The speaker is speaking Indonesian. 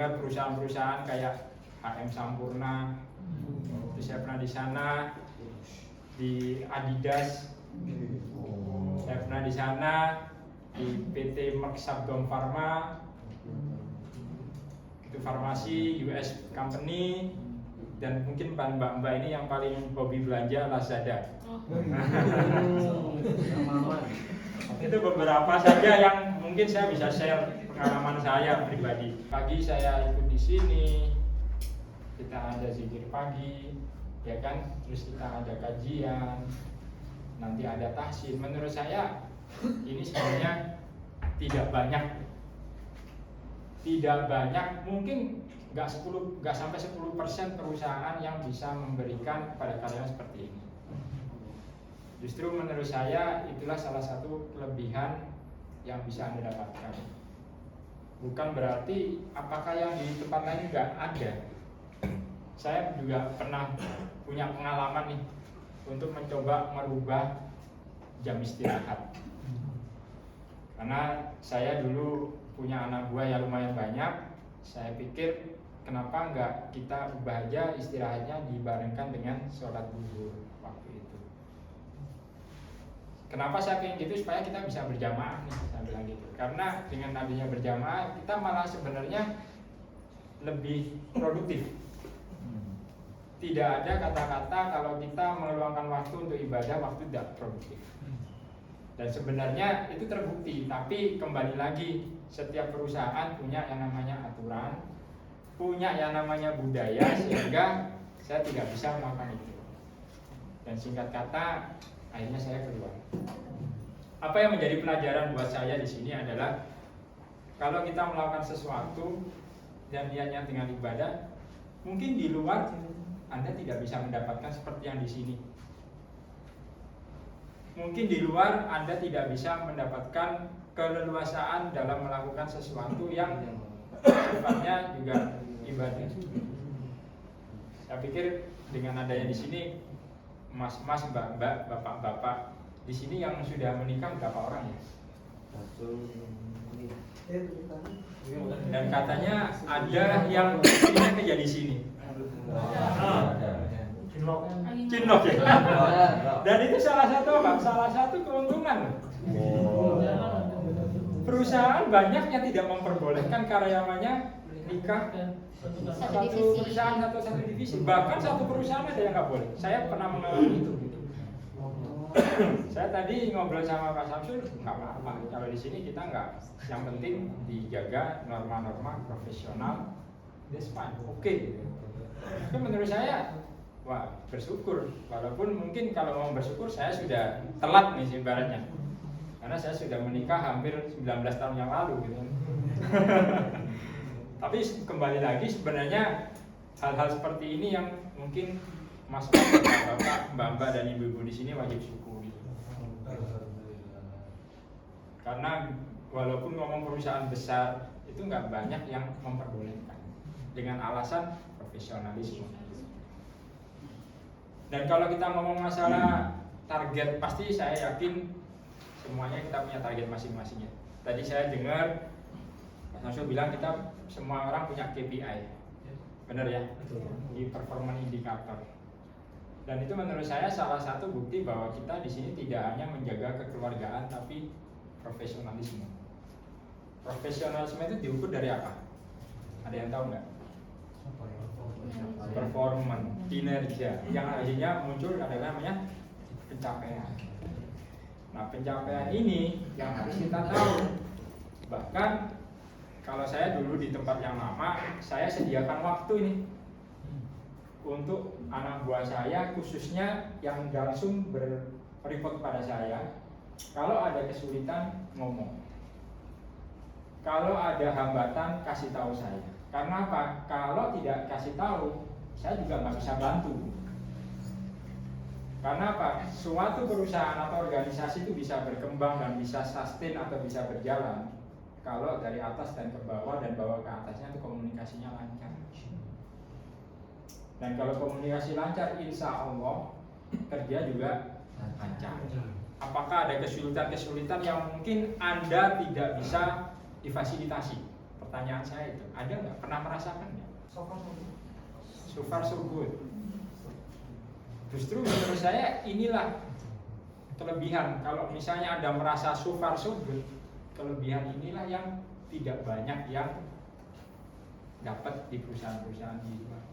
dengar perusahaan-perusahaan kayak HM Sampurna, terus saya pernah di sana, di Adidas, saya pernah di sana, di PT Merck Sabdom Pharma, itu farmasi, US company, dan mungkin mbak-mbak ini yang paling hobi belanja Lazada. Itu beberapa saja yang mungkin saya bisa share pengalaman saya pribadi. Pagi saya ikut di sini, kita ada zikir pagi, ya kan, terus kita ada kajian, nanti ada tahsin. Menurut saya ini sebenarnya tidak banyak, mungkin nggak sampai 10% perusahaan yang bisa memberikan kepada karyawan seperti ini. Justru menurut saya itulah salah satu kelebihan yang bisa Anda dapatkan. Bukan berarti apakah yang di tempat lain nggak ada. Saya juga pernah punya pengalaman nih untuk mencoba merubah jam istirahat. Karena saya dulu punya anak buah yang lumayan banyak, saya pikir kenapa nggak kita ubah aja istirahatnya dibarengkan dengan sholat zuhur waktu itu. Kenapa saya ingin gitu? Supaya kita bisa berjamaah nih, saya bilang gitu. Karena dengan adanya berjamaah kita malah sebenarnya lebih produktif. Tidak ada kata-kata kalau kita meluangkan waktu untuk ibadah, waktu tidak produktif. Dan sebenarnya itu terbukti, tapi kembali lagi setiap perusahaan punya yang namanya aturan, punya yang namanya budaya, sehingga saya tidak bisa melakukan itu. Dan singkat kata, akhirnya saya keluar. Apa yang menjadi pelajaran buat saya di sini adalah kalau kita melakukan sesuatu dan niatnya dengan ibadah, mungkin di luar Anda tidak bisa mendapatkan seperti yang di sini. Mungkin di luar Anda tidak bisa mendapatkan keleluasaan dalam melakukan sesuatu yang sifatnya juga ibadah. Saya pikir dengan adanya di sini, mas-mas, mbak-mbak, bapak-bapak di sini yang sudah menikah berapa orang ya? Dan katanya ada yang istrinya kerja di sini. Cinlok ya. Dan itu salah satu keuntungan. Perusahaan banyak yang tidak memperbolehkan karyawannya nikah satu perusahaan atau satu divisi. Bahkan satu perusahaan ada yang nggak boleh. Saya pernah mengalami itu. Saya tadi ngobrol sama Pak Samsul, nggak apa-apa. Kalau di sini kita nggak, yang penting dijaga norma-norma profesional. That's fine, oke. Itu menurut saya, wah bersyukur. Walaupun mungkin kalau mau bersyukur saya sudah telat nih ibaratnya. Karena saya sudah menikah hampir 19 tahun yang lalu gitu. Tapi kembali lagi sebenarnya hal-hal seperti ini yang mungkin Mas, Bapak, Mbak, dan Ibu-ibu di sini wajib syukuri. Karena walaupun ngomong perusahaan besar itu nggak banyak yang memperbolehkan dengan alasan profesionalisme. Dan kalau kita ngomong masalah target, pasti saya yakin semuanya kita punya target masing-masingnya. Tadi saya dengar Mas Samsul bilang kita semua orang punya KPI, benar ya? Di performance indicator. Dan itu menurut saya salah satu bukti bahwa kita di sini tidak hanya menjaga kekeluargaan, tapi profesionalisme. Profesionalisme itu diukur dari apa? Ada yang tahu nggak? Performance, kinerja. Yang akhirnya muncul adalah namanya pencapaian. Nah, pencapaian ini yang harus kita tahu. Bahkan kalau saya dulu di tempat yang lama, saya sediakan waktu ini untuk anak buah saya, khususnya yang langsung berreport pada saya. Kalau ada kesulitan, ngomong. Kalau ada hambatan, kasih tahu saya. Karena apa? Kalau tidak kasih tahu, saya juga nggak bisa bantu. Karena apa? Suatu perusahaan atau organisasi itu bisa berkembang dan bisa sustain atau bisa berjalan kalau dari atas dan ke bawah dan bawah ke atasnya itu komunikasinya lancar. Dan kalau komunikasi lancar, insya Allah kerja juga lancar. Apakah ada kesulitan-kesulitan yang mungkin Anda tidak bisa difasilitasi? pertanyaan saya itu, ada nggak pernah merasakan nggak? So far so good. So far so good. Justru menurut saya inilah kelebihan. Kalau misalnya Anda merasa so far so good, kelebihan inilah yang tidak banyak yang dapat di perusahaan-perusahaan di luar.